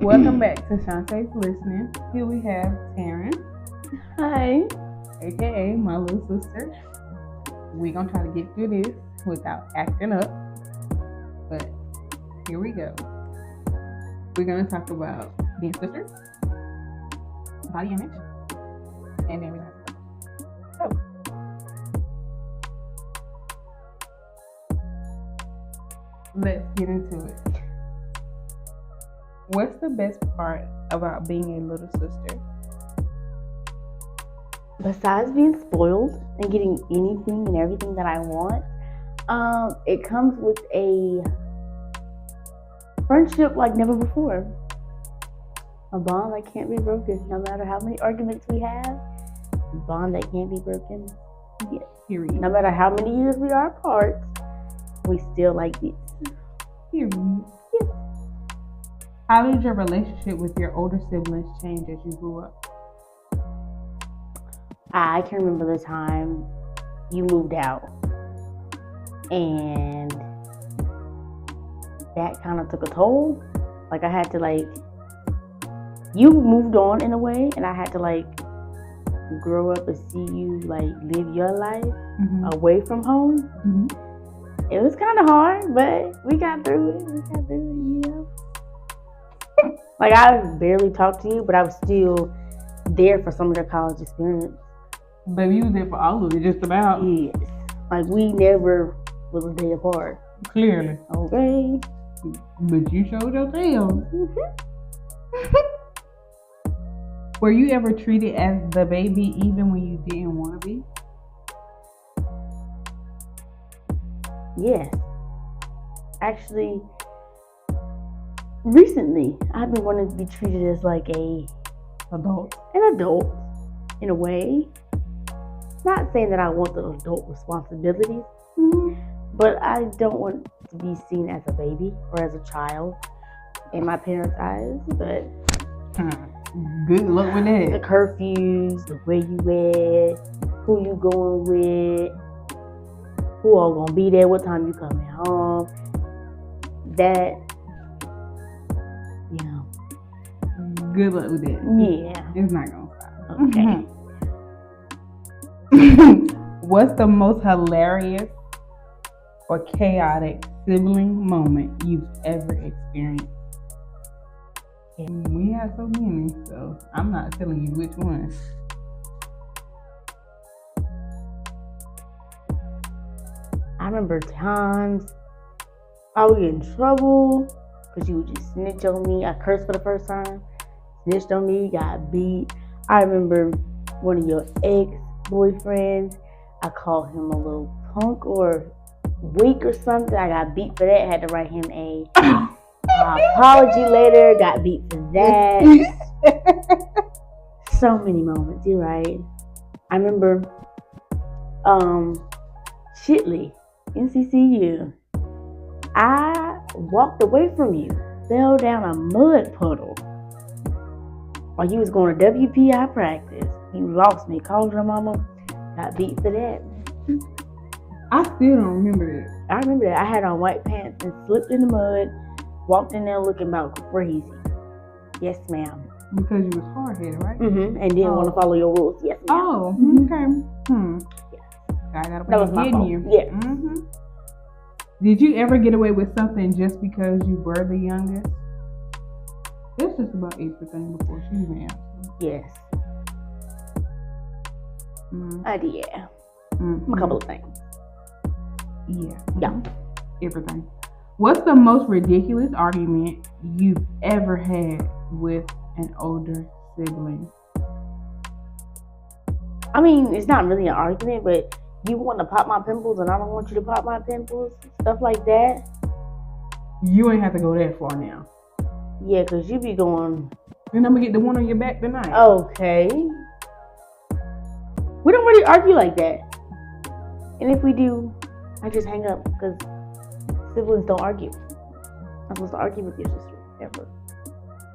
Welcome back to Shantae's Listening. Here we have Tarynn, Hi. aka my little sister. We're gonna try to get through this without acting up, but here we go. We're gonna talk about being sisters, body image, and then we're gonna so let's get into it. What's the best part about being a little sister? Besides being spoiled and getting anything and everything that I want, it comes with a friendship like never before. A bond that can't be broken, no matter how many arguments we have. A bond that can't be broken. Yes. Period. No matter how many years we are apart, we still like this. Period. Yes. How did your relationship with your older siblings change as you grew up? I can remember the time you moved out, and that kind of took a toll. Like I had to you moved on in a way, and I had to grow up and see you live your life away from home. Mm-hmm. It was kind of hard, but we got through it. Yeah. I barely talked to you, but I was still there for some of the college experience. But you was there for all of it, just about. Yes. We never was a day apart. Clearly. Okay. But you showed your tail. Mm-hmm. Were you ever treated as the baby even when you didn't want to be? Yes. Actually, recently, I've been wanting to be treated as an adult in a way. Not saying that I want the adult responsibilities, but I don't want to be seen as a baby or as a child in my parents' eyes. But good luck with that. The curfews, the way you wear, who you going with, who all gonna be there, what time you coming home. That, good luck with that. Yeah. It's not gonna stop. Okay. What's the most hilarious or chaotic sibling moment you've ever experienced? We have so many, so I'm not telling you which one. I remember times I would get in trouble because you would just snitch on me. I cursed for the first time, snitched on me, got beat. I remember one of your ex-boyfriends, I called him a little punk or weak or something. I got beat for that. I had to write him a apology letter. Got beat for that. So many moments. You're right. I remember Shitley, NCCU. I walked away from you, fell down a mud puddle while you was going to WPI practice. You lost me, called your mama, got beat for that. I still don't remember it. I remember that. I had on white pants and slipped in the mud, walked in there looking about crazy. Yes, ma'am. Because you was hard-headed, right? Mm-hmm. And didn't want to follow your rules. Yes, ma'am. Oh, okay. Yeah. I got away that was with my getting fault. you. Yes. Mm-hmm. Did you ever get away with something just because you were the youngest? That's just about everything before she even answered. Yes. I did, yeah. Mm-hmm. A couple of things. Yeah. Everything. What's the most ridiculous argument you've ever had with an older sibling? I mean, it's not really an argument, but you want to pop my pimples and I don't want you to pop my pimples. Stuff like that. You ain't have to go that far now. Yeah, because you be going... And I'm going to get the one on your back tonight. Okay. We don't really argue like that. And if we do, I just hang up because siblings don't argue. I'm not supposed to argue with your sister ever.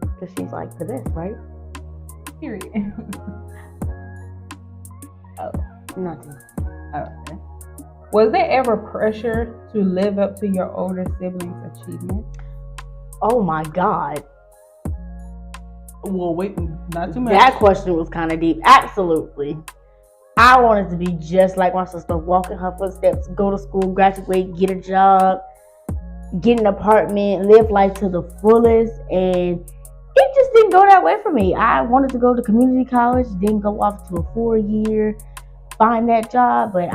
Because she's the best, right? Period. Oh, nothing. Okay. Was there ever pressure to live up to your older siblings' achievements? Oh my God. Well, wait, not too much. That question was kind of deep. Absolutely. I wanted to be just like my sister, walk in her footsteps, go to school, graduate, get a job, get an apartment, live life to the fullest. And it just didn't go that way for me. I wanted to go to community college, didn't go off to a 4-year, find that job. But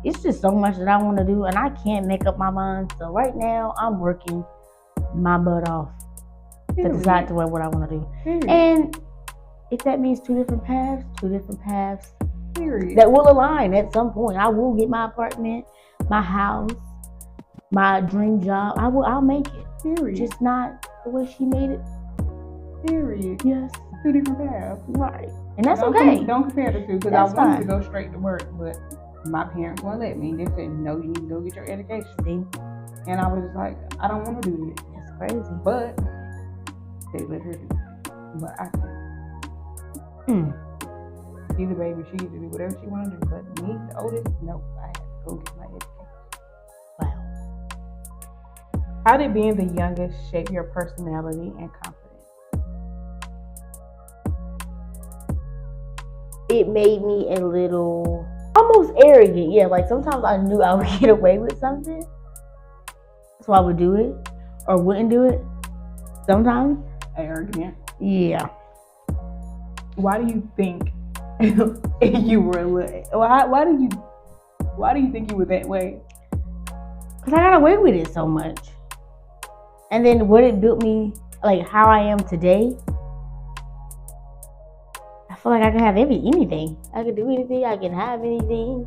it's just so much that I want to do, and I can't make up my mind. So right now, I'm working my butt off to decide to what I want to do. And if that means two different paths. Period. That will align at some point. I will get my apartment, my house, my dream job. I'll make it. Period. Just not the way she made it. Period. Yes. Two different paths. Right. And that's okay. Don't compare the two, because I wanted to go straight to work, but my parents won't let me. They said, no, you need to go get your education. See? And I was just like, I don't want to do it. That's crazy. But they let her do it. But I couldn't. She's the baby. She get to do whatever she want to do. But me, the oldest, no, I had to go get my education. Wow. How did being the youngest shape your personality and confidence? It made me a little, almost arrogant. Yeah, like sometimes I knew I would get away with something, so I would do it or wouldn't do it. Sometimes. Arrogant. Yeah. Why do you think you were? Why do you think you were that way? Because I got away with it so much, and then what it built me, like how I am today. I feel like I can have anything. I can do anything. I can have anything.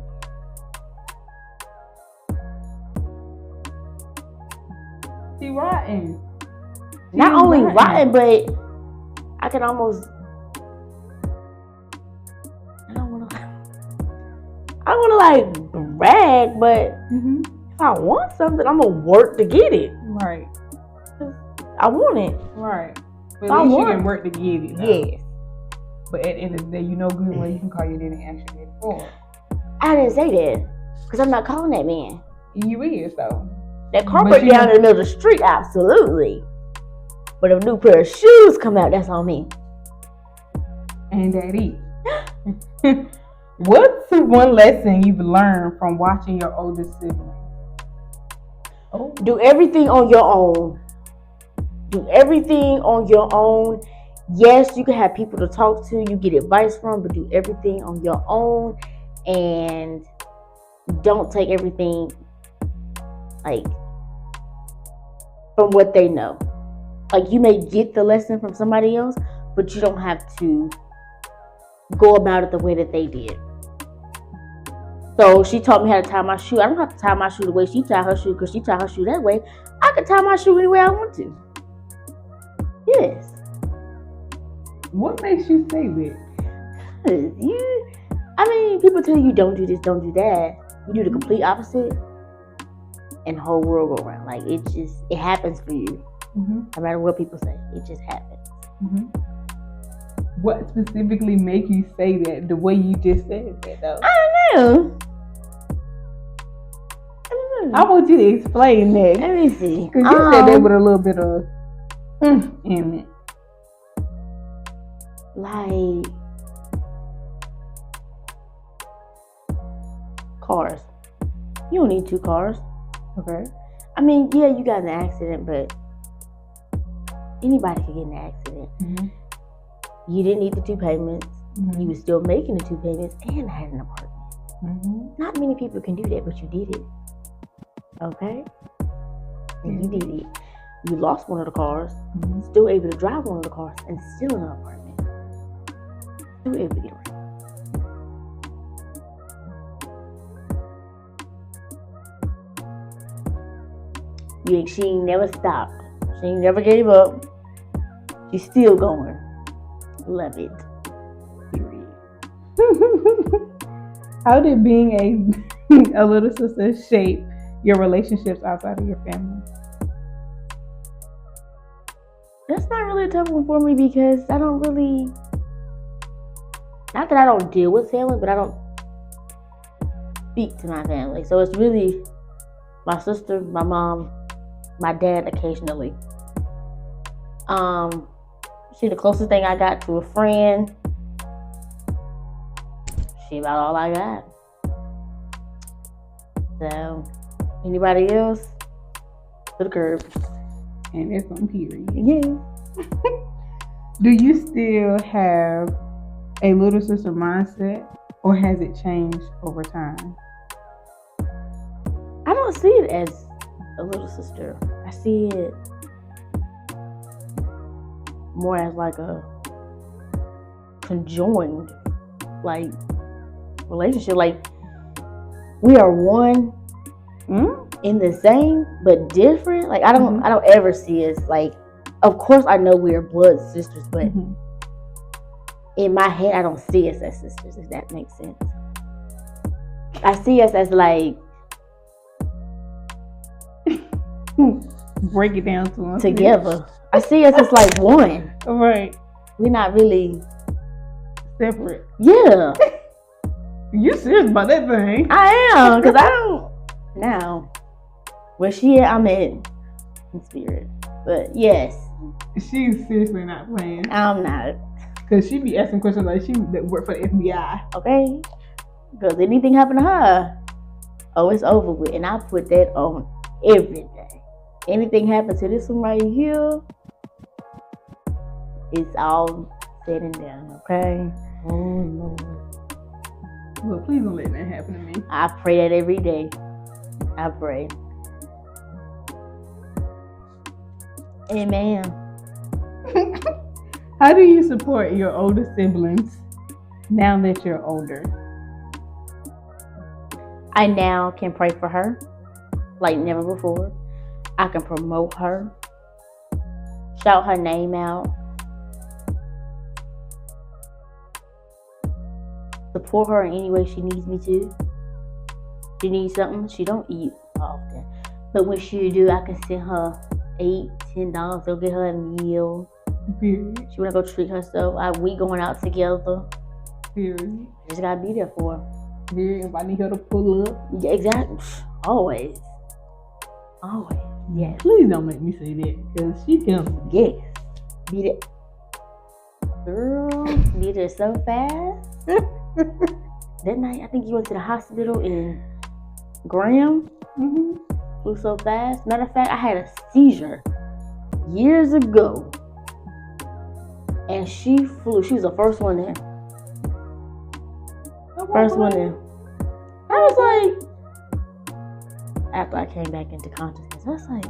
She rotten. Not only rotten, but I can almost. I don't want to like brag, but if I want something, I'm gonna work to get it. Right. I want it. Right. But at least you can work to get it. Yes. But at the end of the day, you know good well you can call your daddy and actually get it for. I didn't say that because I'm not calling that man. You is though. That car break down in the middle of the street, absolutely. But if a new pair of shoes come out, that's on me. And daddy. What's one lesson you've learned from watching your older sibling? Do everything on your own. Do everything on your own. Yes, you can have people to talk to, you get advice from, but do everything on your own, and don't take everything like from what they know. Like you may get the lesson from somebody else, but you don't have to go about it the way that they did. So she taught me how to tie my shoe. I don't have to tie my shoe the way she tied her shoe because she tied her shoe that way. I can tie my shoe any way I want to. Yes. What makes you say that? People tell you don't do this, don't do that. You do the complete opposite, and the whole world go around. Like it happens for you. No matter what people say, it just happens. What specifically make you say that the way you just said that though? I don't know. I want you to explain that. Let me see. Because you said that with a little bit of in it. Like cars. You don't need 2 cars. Okay. Yeah, you got in an accident, but anybody could get in an accident. You didn't need the 2 payments. You were still making the 2 payments and had an apartment. Not many people can do that, but you did it. Okay? And you did it. You lost one of the cars, still able to drive one of the cars, and still in an apartment. Still able to get around. She ain't never stopped. She ain't never gave up. She's still going. Love it. Period. How did being a little sister shape your relationships outside of your family? That's not really a tough one for me because I don't really, not that I don't deal with family, but I don't speak to my family. So it's really my sister, my mom, my dad occasionally. She the closest thing I got to a friend. She about all I got. So, anybody else? To the curb. And that's on period. Yeah. Do you still have a little sister mindset, or has it changed over time? I don't see it as a little sister. I see it more as like a conjoined, like, relationship. Like, we are one in the same but different. Like, I don't ever see us like, of course I know we're blood sisters, but in my head I don't see us as sisters, if that makes sense. I see us as like, break it down to us together. I see us as like one. Right. We're not really separate. Yeah. You serious about that thing? I am, because I don't now. Where she at, I'm in spirit. But yes. She's seriously not playing. I'm not. Because she be asking questions like she work for the FBI. Okay. Because anything happen to her, oh, it's over with. And I put that on every day. Anything happen to this one right here, it's all said and done, okay? Oh, Lord. Well, please don't let that happen to me. I pray that every day. I pray. Amen. How do you support your older siblings now that you're older? I now can pray for her like never before. I can promote her, shout her name out, support her in any way she needs me to. She needs something, she don't eat often, but when she do, I can send her $8-10. Go get her a meal. Period. She wanna go treat herself. We going out together. Period. Just gotta be there for her. Period. If I need her to pull up. Yeah, exactly. Always. Yes. Please don't make me say that, because she comes. Yes. Be there. Girl, be there so fast. That night, I think you went to the hospital in Graham. Flew so fast. Matter of fact, I had a seizure years ago. And she flew. She was the first one there. First one there. I was like, after I came back into consciousness, I was like,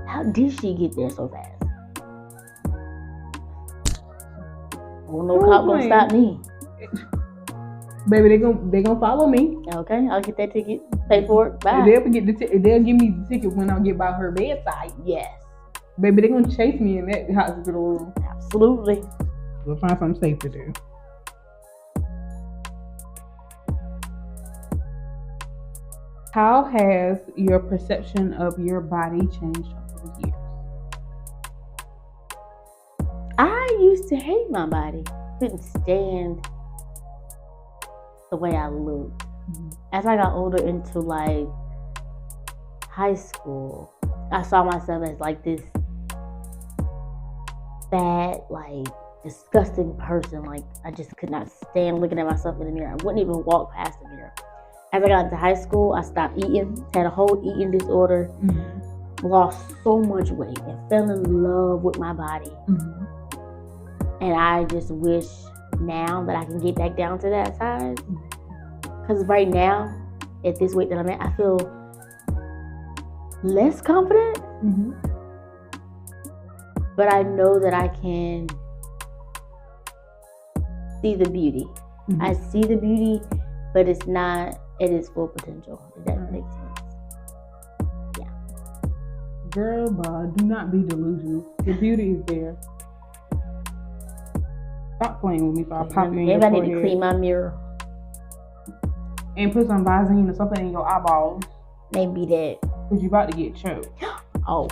how did she get there so fast? Well, no cop gonna stop me. Baby, they gonna follow me. Okay, I'll get that ticket. Pay for it. Bye. They'll give me the ticket when I get by her bedside. Yes. Baby, they're gonna chase me in that hospital room. Absolutely. We'll find something safe to do. How has your perception of your body changed over the years? I used to hate my body. Couldn't stand the way I looked. As I got older into like high school, I saw myself as like this fat, like disgusting person. Like, I just could not stand looking at myself in the mirror. I wouldn't even walk past the mirror. As I got into high school, I stopped eating, had a whole eating disorder, lost so much weight, and fell in love with my body. And I just wish now that I can get back down to that size. Because right now, at this weight that I'm at, I feel less confident. But I know that I can see the beauty. I see the beauty, but it's not at its full potential. If that makes sense. Yeah. Girl, bro, do not be delusional. The beauty is there. Stop playing with me so I pop you in your forehead. Maybe I need to clean my mirror. And put some Vaseline or something in your eyeballs. Maybe that. Because you're about to get choked. Oh.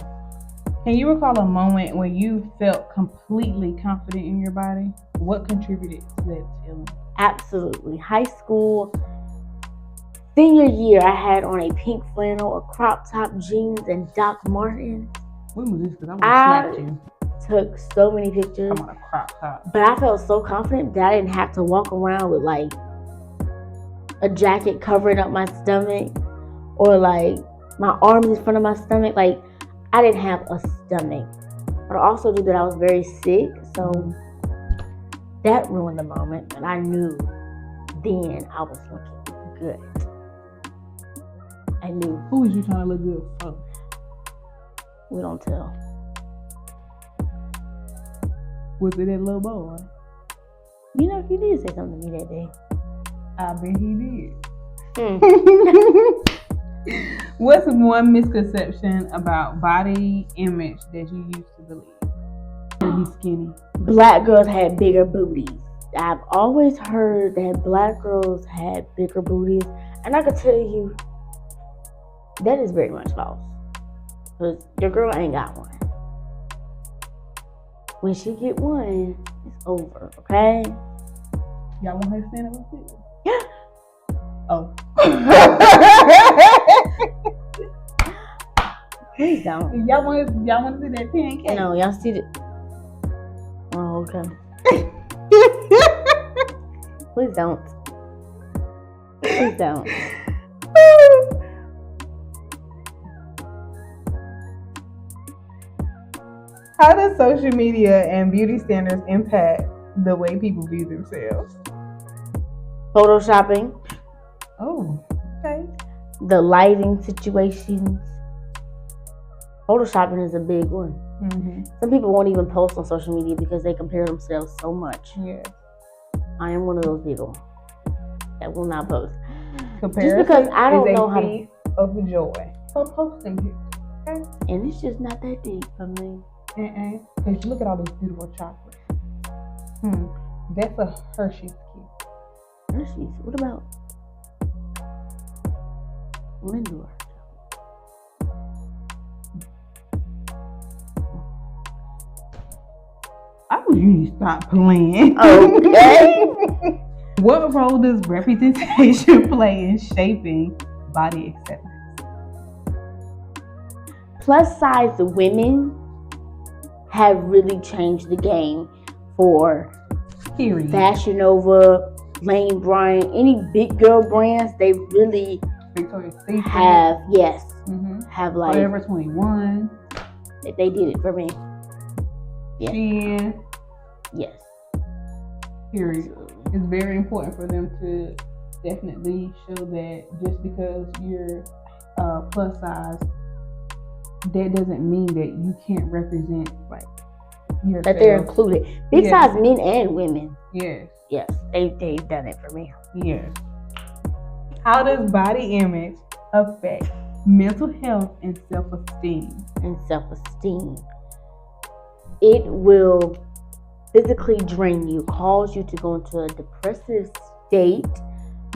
Can you recall a moment when you felt completely confident in your body? What contributed to that feeling? Absolutely. High school, senior year, I had on a pink flannel, a crop top, jeans, and Doc Martens. When was this? Because I would have slapped you. took so many pictures. I'm on a crop top. But I felt so confident that I didn't have to walk around with like a jacket covering up my stomach or like my arms in front of my stomach. Like I didn't have a stomach. But I also knew that I was very sick. So that ruined the moment. And I knew then I was looking good. I knew. Who was you trying to look good for? We don't tell. Was it that little boy? You know, he did say something to me that day. I bet he did. What's one misconception about body image that you used to believe? To be skinny. Black girls had bigger booties. I've always heard that black girls had bigger booties. And I can tell you, that is very much false. Because your girl ain't got one. When she get one, it's over, okay? Y'all want her to stand up with you? Yeah. Oh. Please don't. Y'all want to see that 10K? No, y'all see it. Oh, okay. Please don't. Please don't. How does social media and beauty standards impact the way people view themselves? Photoshopping. Oh, okay. The lighting situations. Photoshopping is a big one. Mm-hmm. Some people won't even post on social media because they compare themselves so much. Yeah. I am one of those people that will not post. Comparison just because I don't is know a how thief of joy. So posting it. Okay. And it's just not that deep for me. Because look at all this beautiful chocolate. That's a Hershey's cake. Hershey's? What about Lindor? I wish you need to stop playing. Okay. What role does representation play in shaping body acceptance? Plus size women have really changed the game for Period. Fashion Nova, Lane Bryant, any big girl brands. They really Victoria's Secret. have, yes, Mm-hmm. have like Forever 21. they did it for me. Yes. Shein. Yes. Period. It's very important for them to definitely show that just because you're plus size, that doesn't mean that you can't represent like yourself. That they're included. Big size men and women. Yes. Yes. They've done it for me. Yes. How does body image affect mental health and self-esteem? It will physically drain you, cause you to go into a depressive state.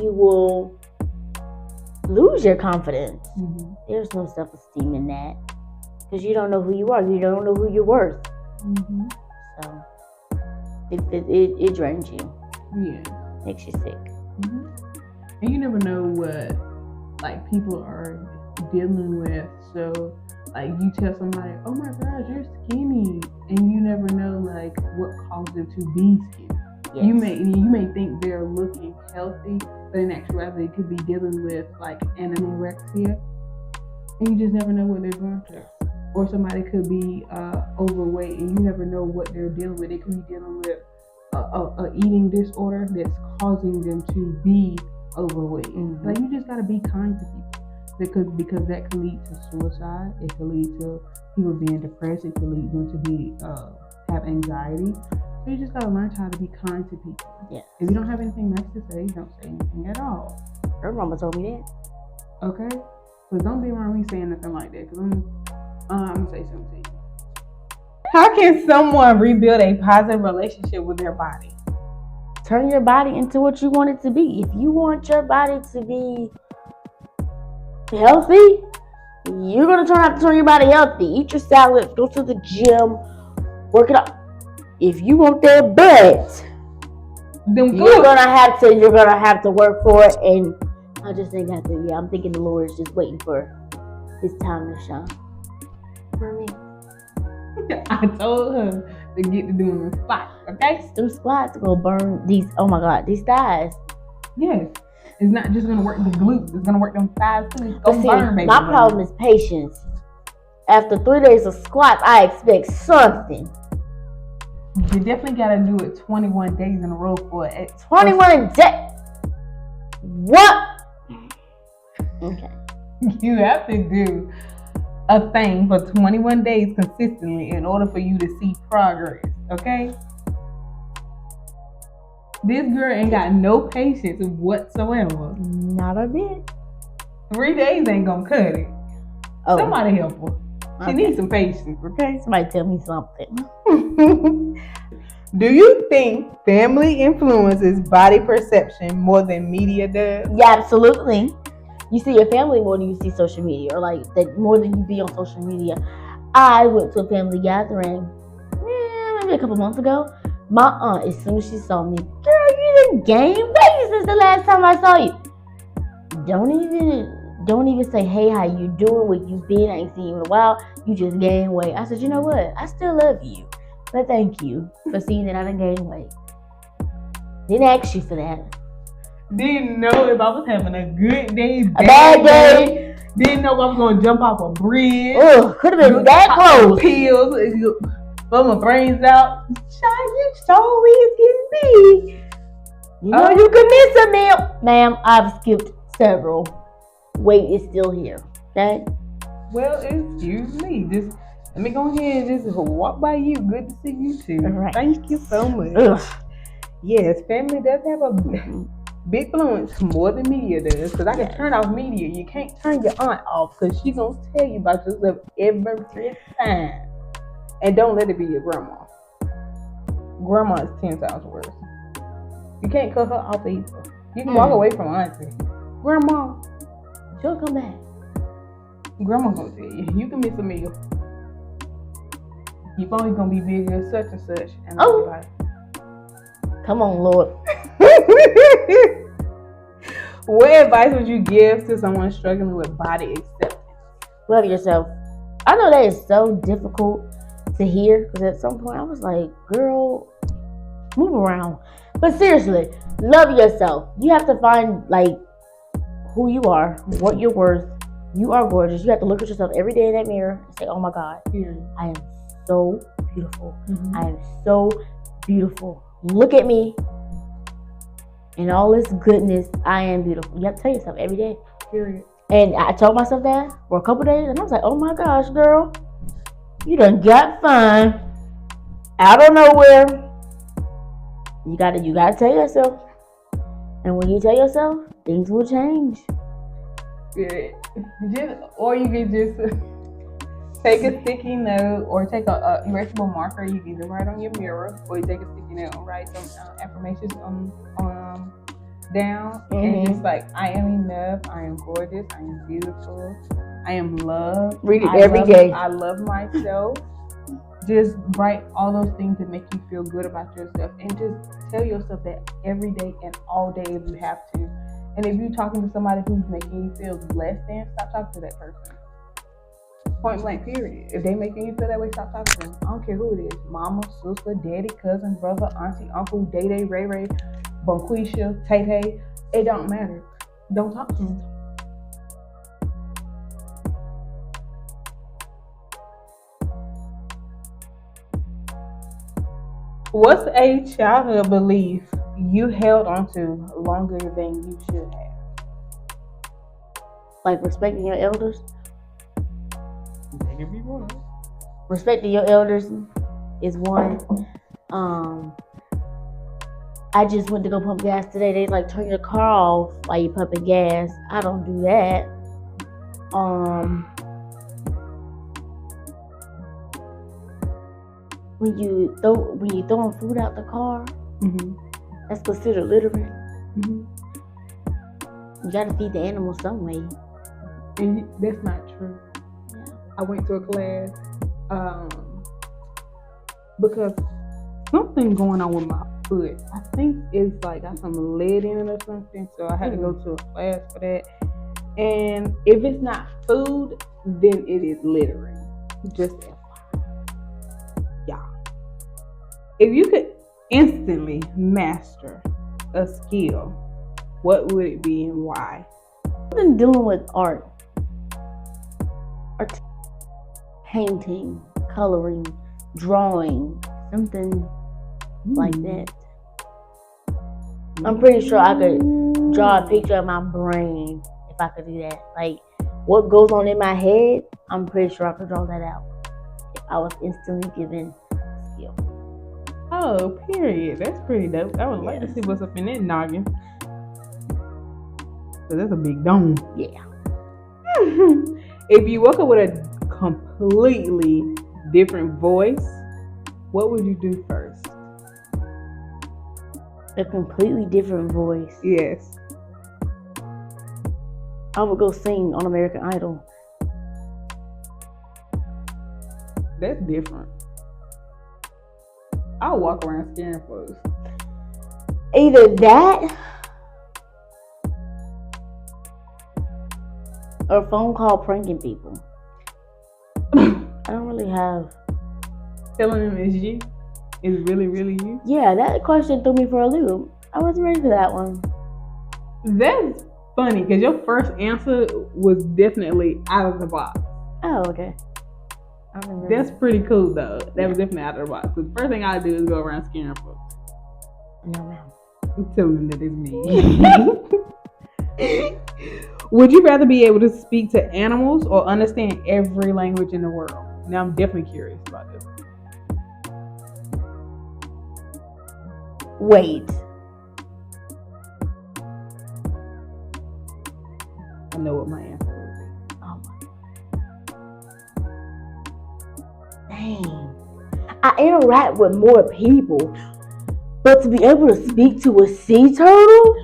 You will lose your confidence. Mm-hmm. There's no self-esteem in that because you don't know who you are. You don't know who you're worth. Mm-hmm. So it drains you. Yeah. Makes you sick. Mm-hmm. And you never know what like people are dealing with. So like you tell somebody, oh my gosh, you're skinny, and you never know like what caused them to be skinny. Yes. You may think they're looking healthy, but in actuality, they could be dealing with like anorexia, and you just never know what they're going through. Or somebody could be overweight, and you never know what they're dealing with. They could be dealing with a eating disorder that's causing them to be overweight. Mm-hmm. Like you just gotta be kind to people because that can lead to suicide. It can lead to people being depressed. It can lead them to be have anxiety. So you just gotta learn how to be kind to people. Yeah. If you don't have anything nice to say, don't say anything at all. Her mama told me that. Okay. So don't be around me saying nothing like that, because I'm gonna say something to you. How can someone rebuild a positive relationship with their body? Turn your body into what you want it to be. If you want your body to be healthy, you're gonna have to turn your body healthy. Eat your salad, go to the gym, work it out. If you want that butt, you're gonna have to work for it. And I just think I'm thinking the Lord is just waiting for His time to shine for me. I told her to get to doing the squats, okay? Them squats will burn these. Oh my God, these thighs. Yes. It's not just gonna work the glutes. It's gonna work them thighs too. It's But gonna see, burn, baby. my problem is patience. After 3 days of squats, I expect something. You definitely gotta do it 21 days in a row for it. 21 days. What? Okay. You have to do a thing for 21 days consistently in order for you to see progress, okay? This girl ain't got no patience whatsoever. Not a bit. 3 days ain't gonna cut it. Oh. Somebody help her. She needs some patience, okay? Somebody tell me something. Do you think family influences body perception more than media does? Yeah, absolutely. You see your family more than you see social media, or like that more than you be on social media. I went to a family gathering maybe a couple months ago. My aunt, as soon as she saw me, girl, you done gained weight since the last time I saw you. Don't even say, hey, how you doing? Where you been? I ain't seen you in a while. You just gained weight. I said, you know what? I still love you, but thank you for seeing that I done gained weight. Didn't ask you for that. Didn't know if I was having a good day, a bad day. Didn't know if I was gonna jump off a bridge. Ugh, could have been that close. Pills, blow my brains out. Child, you always getting big. You know you can miss a meal, ma'am. I've skipped several. Weight is still here. Okay. Well, excuse me. Just let me go ahead and just walk by you. Good to see you too. Right. Thank you so much. Ugh. Yes, family does have a big influence more than media does. Because I can turn off media. You can't turn your aunt off because she's gonna tell you about yourself every time. And don't let it be your grandma. Grandma is 10 times worse. You can't cut her off either. You can walk away from auntie. Grandma, she'll come back. Grandma gonna tell you, you can miss a meal. You only gonna be big as such and such. And I'll be like, come on, Lord. What advice would you give to someone struggling with body acceptance? Love yourself. I know that is so difficult to hear because at some point I was like, girl, move around. But seriously, love yourself. You have to find like who you are, what you're worth. You are gorgeous. You have to look at yourself every day in that mirror and say, oh my God, I am so beautiful. Mm-hmm. I am so beautiful. Look at me. In all this goodness, I am beautiful. You have to tell yourself every day. Period. And I told myself that for a couple days, and I was like, oh my gosh, girl, you done got fine out of nowhere. You gotta tell yourself. And when you tell yourself, things will change. Good. Or you can just take a sticky note or take a erasable marker. You can either write on your mirror or you take a sticky note and write some affirmations down. And just like, I am enough, I am gorgeous, I am beautiful, I am loved. Read it every day. I love myself. Just write all those things that make you feel good about yourself, and just tell yourself that every day and all day if you have to. And if you're talking to somebody who's making you feel less than, stop talking to that person. Point blank, period. If they making you feel that way, stop talking to them. I don't care who it is. Mama, sister, daddy, cousin, brother, auntie, uncle, Day-Day, Ray-Ray, Bonquisha, Tay-Tay. It don't matter. Don't talk to them. What's a childhood belief you held onto longer than you should have? Like respecting your elders? Maybe one. Respecting your elders is one. I just went to go pump gas today. They like turn your car off while you're pumping gas. I don't do that. When you throwing food out the car, that's considered littering. You gotta feed the animals some way. And that's not true. Yeah. I went to a class because something going on with my foot. I think it's like got some lead in it or something. So I had to go to a class for that. And if it's not food, then it is littering. Just If you could instantly master a skill, what would it be and why? Something dealing with art, painting, coloring, drawing, something like that. I'm pretty sure I could draw a picture of my brain if I could do that. Like what goes on in my head, I'm pretty sure I could draw that out if I was instantly given a skill. Oh, period. That's pretty dope. I would like to see what's up in that noggin. So that's a big dome. Yeah. If you woke up with a completely different voice, what would you do first? A completely different voice. Yes. I would go sing on American Idol. That's different. I'll walk around scaring folks. Either that or a phone call pranking people. I don't really have. Telling them it's you. It's really, really you. Yeah, that question threw me for a loop. I wasn't ready for that one. That's funny because your first answer was definitely out of the box. Oh, okay. I remember. That's pretty cool though. That was definitely out of the box. The first thing I do is go around scaring folks. No, ma'am. I'm telling them that it's me. Would you rather be able to speak to animals or understand every language in the world? Now I'm definitely curious about this. Wait. I know what my answer would be. Oh my. Dang. I interact with more people, but to be able to speak to a sea turtle?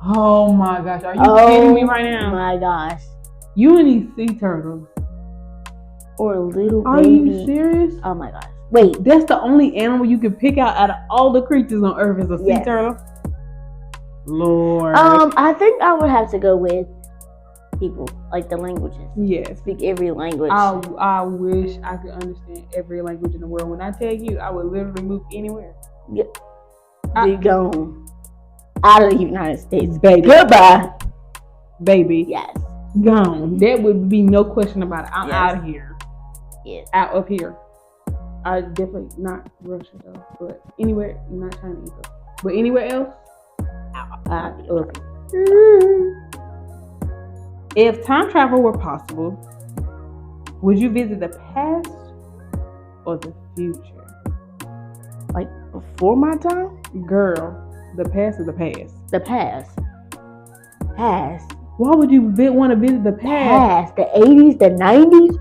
Oh my gosh, are you kidding me right now? Oh my gosh. You and these sea turtles. Or a little Are baby. you serious? Oh my gosh. Wait. That's the only animal you can pick out of all the creatures on Earth is a sea turtle? Lord. I think I would have to go with people, like the languages. Yes. Speak every language. I wish I could understand every language in the world. When I tell you, I would literally move anywhere. Yeah. Be gone. Out of the United States, baby. Goodbye. Baby. Yes. Gone. That would be no question about it. I'm out of here. Yes. Out of here. I definitely not Russia though, but anywhere, not China either. But anywhere else, out of here. If time travel were possible, would you visit the past or the future? Like before my time? Girl, the past is the past. The past. Past. Why would you want to visit the past? Past. The 80s, the 90s?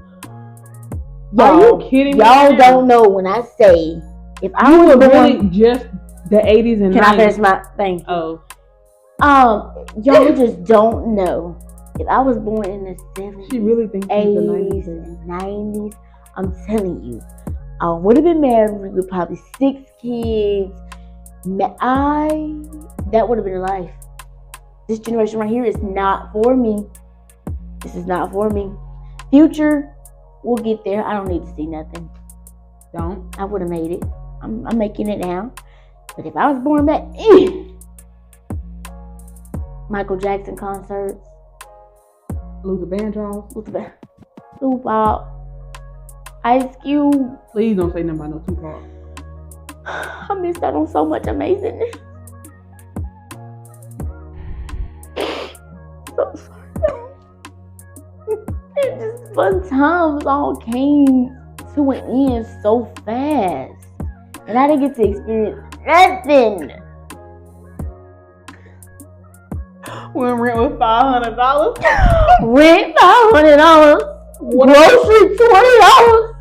Are you kidding me? Y'all don't know when I say if I was really just the 80s and 90s. Can I finish my thing? Oh. Y'all just don't know. If I was born in the 70s, she really thinks 80s, and 90s, I'm telling you, I would have been married with probably 6 kids. That would have been life. This generation right here is not for me. This is not for me. Future, we'll get there. I don't need to see nothing. Don't. I would have made it. I'm making it now. But if I was born back, Michael Jackson concerts, Luther Vandross, Tupac, Ice Cube. Please don't say nothing about no Tupac. I missed out on so much amazingness. So sorry. It just fun times all came to an end so fast. And I didn't get to experience nothing. When rent was $500. Rent $500. Grocery $20.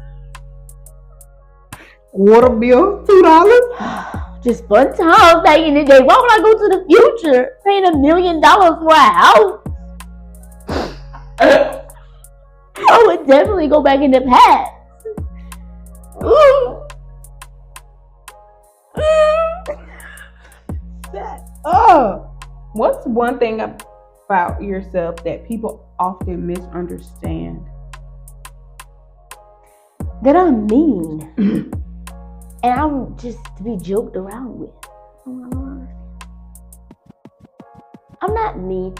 Water bill $2. Just fun times back in the day. Why would I go to the future paying $1 million for a house? I would definitely go back in the past. What's one thing about yourself that people often misunderstand? That I'm mean. And I'm just to be joked around with. I don't understand. I'm not mean.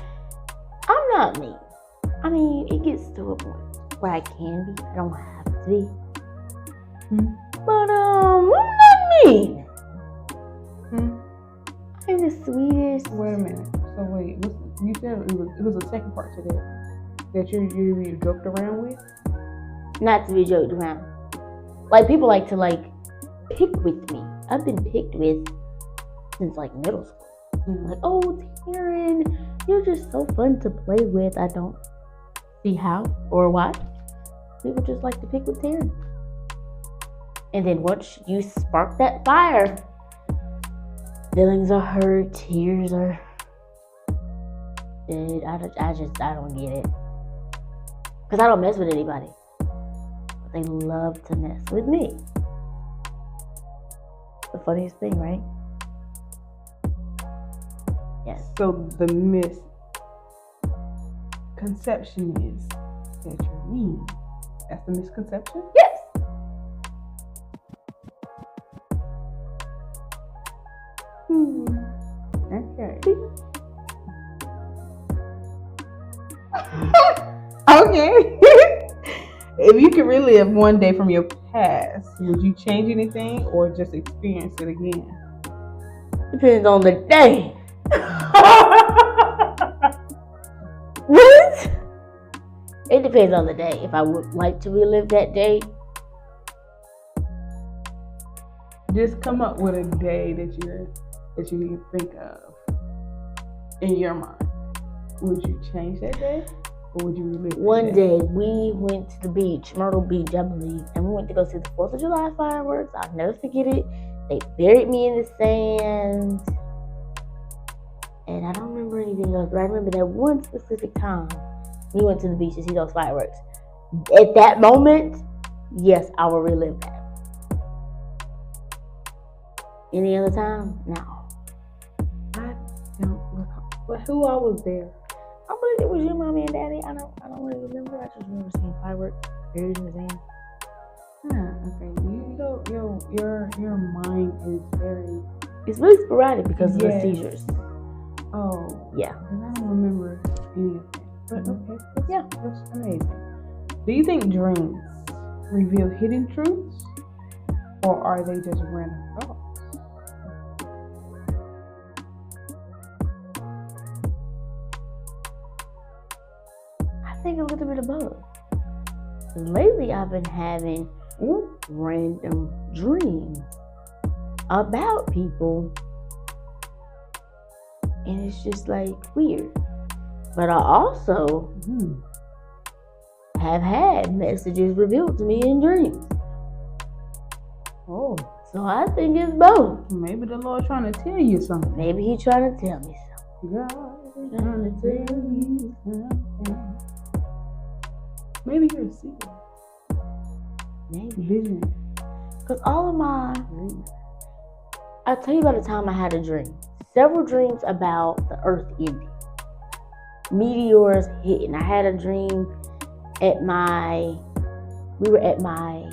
I mean, it gets to a point where I can be. I don't have to be. But I'm not mean. I'm the sweetest. Wait a minute. So wait, you said it was a second part to that you joked around with? Not to be joked around. Like, people like to pick with me. I've been picked with since middle school. Like, oh, Tarynn, you're just so fun to play with. I don't see how or why. People just like to pick with Tarynn. And then once you spark that fire, feelings are hurt, tears are dead. I don't get it. Because I don't mess with anybody. But they love to mess with me. The funniest thing, right? Yes. So the misconception is that you're mean. That's the misconception? Yes. Okay. Okay. If you could relive one day from your past, would you change anything or just experience it again? Depends on the day. What? It depends on the day. If I would like to relive that day. Just come up with a day that you think of in your mind. Would you change that day? Or would you relive One day we went to the beach, Myrtle Beach, I believe, and we went to go see the 4th of July fireworks. I'll never forget it. They buried me in the sand. And I don't remember anything else, but I remember that one specific time we went to the beach to see those fireworks. At that moment, yes, I will relive that. Any other time? No. I don't recall. But who all was there? I believe it was your mommy and daddy. I don't really remember. I just remember seeing fireworks buried in the sand. Okay. Your mind is very. It's really sporadic because of the seizures. Oh. Yeah. Because I don't remember any of that. But okay. Yeah, that's amazing. Do you think dreams reveal hidden truths, or are they just random thoughts? I think a little bit of both. Lately, I've been having random dreams about people, and it's just weird. But I also have had messages revealed to me in dreams. Oh, so I think it's both. Maybe the Lord trying to tell you something. Maybe He's trying to tell me something. God is trying to tell you something. Maybe you're a seer. Maybe. Vision. Because all of my dreams. I'll tell you about the time I had a dream. Several dreams about the earth ending. Meteors hitting. I had a dream we were at my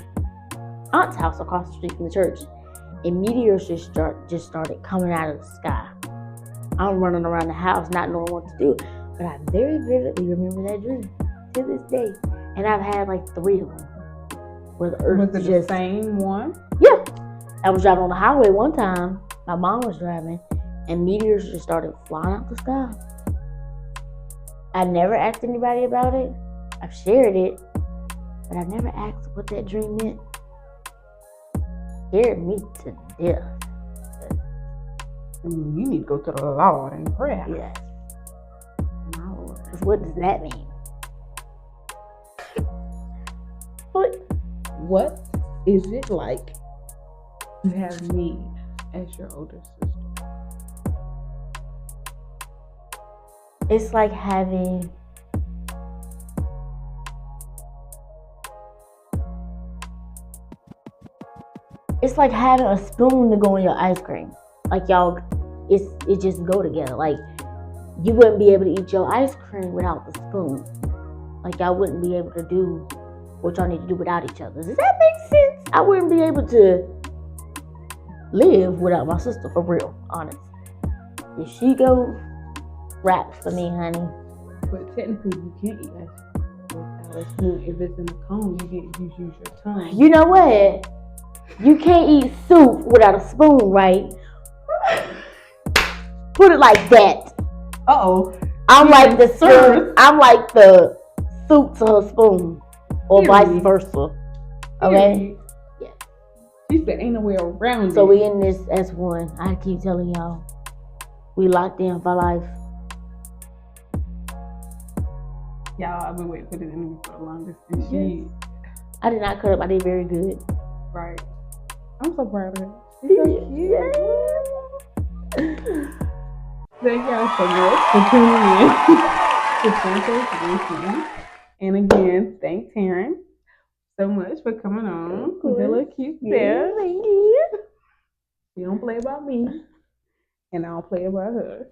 aunt's house across the street from the church. And meteors just started coming out of the sky. I'm running around the house not knowing what to do. But I very vividly remember that dream to this day. And I've had 3 of them. Where the earth was it the same one? Yeah. I was driving on the highway one time. My mom was driving. And meteors just started flying out the sky. I never asked anybody about it. I've shared it. But I never asked what that dream meant. It scared me to death. You need to go to the Lord and pray. Yes. My Lord. What does that mean? What is it like to have me as your older sister? It's like having a spoon to go in your ice cream. Y'all, it just go together. You wouldn't be able to eat your ice cream without the spoon. Y'all wouldn't be able to do what y'all need to do without each other. Does that make sense? I wouldn't be able to live without my sister, for real, honest. If she go, raps for me, honey. But technically, you can't eat ice cream without a spoon. If it's in a cone, you use your tongue. You know what? You can't eat soup without a spoon, right? Put it like that. Uh-oh. I'm like the spoon. I'm like the soup to her spoon, or vice versa. Okay. Yeah. She said, "Ain't no way around it." So we in this as one. I keep telling y'all, we locked in for life. Y'all, I've been waiting for this interview for the longest. And I did not cut up. I did very good. Right. I'm so proud of her. She's so cute. Thank y'all so much for tuning in to Santa's. And again, thank Tarynn so much for coming on. With her little cute self. Thank you. She don't play about me, and I don't play about her.